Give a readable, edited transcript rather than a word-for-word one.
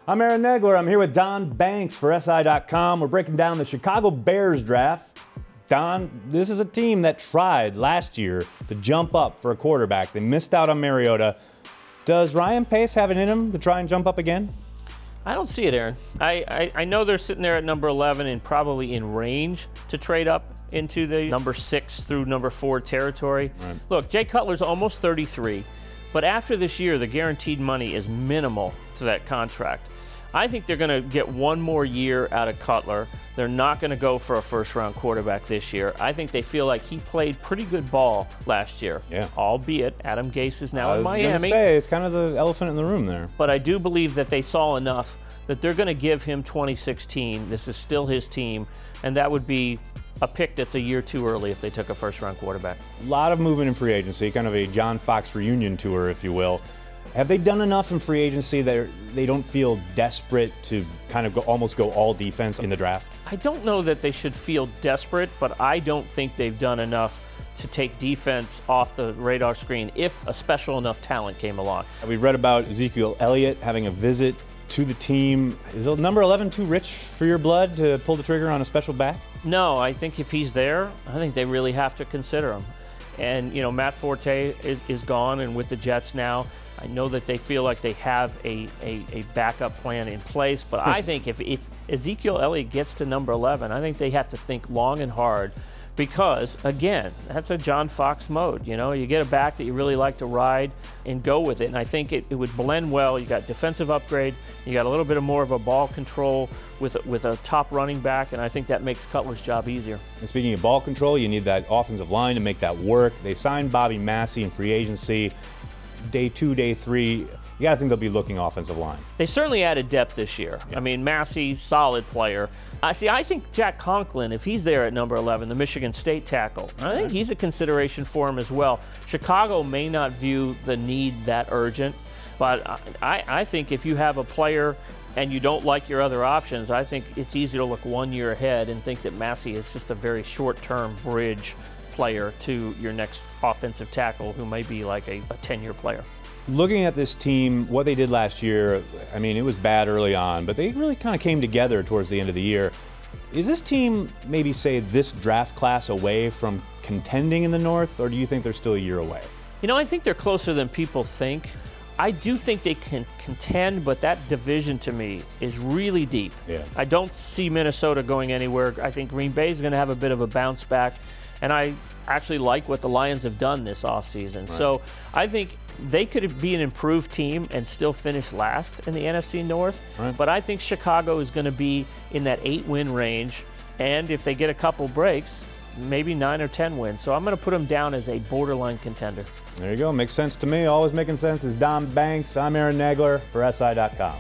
I'm Aaron Nagler. I'm here with Don Banks for SI.com. We're breaking down the Chicago Bears draft. Don, this is a team that tried last year to jump up for a quarterback. They missed out on Mariota. Does Ryan Pace have it in him to try and jump up again? I don't see it, Aaron. I know they're sitting there at number 11 and probably in range to trade up into the number 6 through number 4 territory. Right. Look, Jay Cutler's almost 33, but after this year, the guaranteed money is minimal to that contract. I think they're going to get one more year out of Cutler. They're not going to go for a first-round quarterback this year. I think they feel like he played pretty good ball last year, albeit Adam Gase is now in Miami. I was going to say, it's kind of the elephant in the room there. But I do believe that they saw enough that they're going to give him 2016. This is still his team, and that would be a pick that's a year too early if they took a first-round quarterback. A lot of movement in free agency, kind of a John Fox reunion tour, if you will. Have they done enough in free agency that they don't feel desperate to kind of almost go all defense in the draft? I don't know that they should feel desperate, but I don't think they've done enough to take defense off the radar screen if a special enough talent came along. We've read about Ezekiel Elliott having a visit to the team. Is number 11 too rich for your blood to pull the trigger on a special back? No, I think if he's there, I think they really have to consider him. And, you know, Matt Forte is gone and with the Jets now. I know that they feel like they have a backup plan in place, but I think if Ezekiel Elliott gets to number 11, I think they have to think long and hard because, again, that's a John Fox mode. You know, you get a back that you really like to ride and go with it, and I think it would blend well. You got defensive upgrade, you got a little bit more of a ball control with a top running back, and I think that makes Cutler's job easier. And speaking of ball control, you need that offensive line to make that work. They signed Bobby Massey in free agency. Day 2, day 3, you got to think they'll be looking offensive line. They certainly added depth this year. Yeah. I mean, Massey, solid player. I think Jack Conklin, if he's there at number 11, the Michigan State tackle, I think he's a consideration for him as well. Chicago may not view the need that urgent, but I think if you have a player and you don't like your other options, I think it's easy to look 1 year ahead and think that Massey is just a very short-term bridge player to your next offensive tackle who may be like a 10-year player. Looking at this team, what they did last year, I mean, it was bad early on, but they really kind of came together towards the end of the year. Is this team maybe, say, this draft class away from contending in the North, or do you think they're still a year away? You know, I think they're closer than people think. I do think they can contend, but that division to me is really deep. Yeah. I don't see Minnesota going anywhere. I think Green Bay is going to have a bit of a bounce back. And I actually like what the Lions have done this offseason. Right. So I think they could be an improved team and still finish last in the NFC North. Right. But I think Chicago is going to be in that 8-win range. And if they get a couple breaks, maybe 9 or 10 wins. So I'm going to put them down as a borderline contender. There you go. Makes sense to me. Always making sense is Don Banks. I'm Aaron Nagler for SI.com.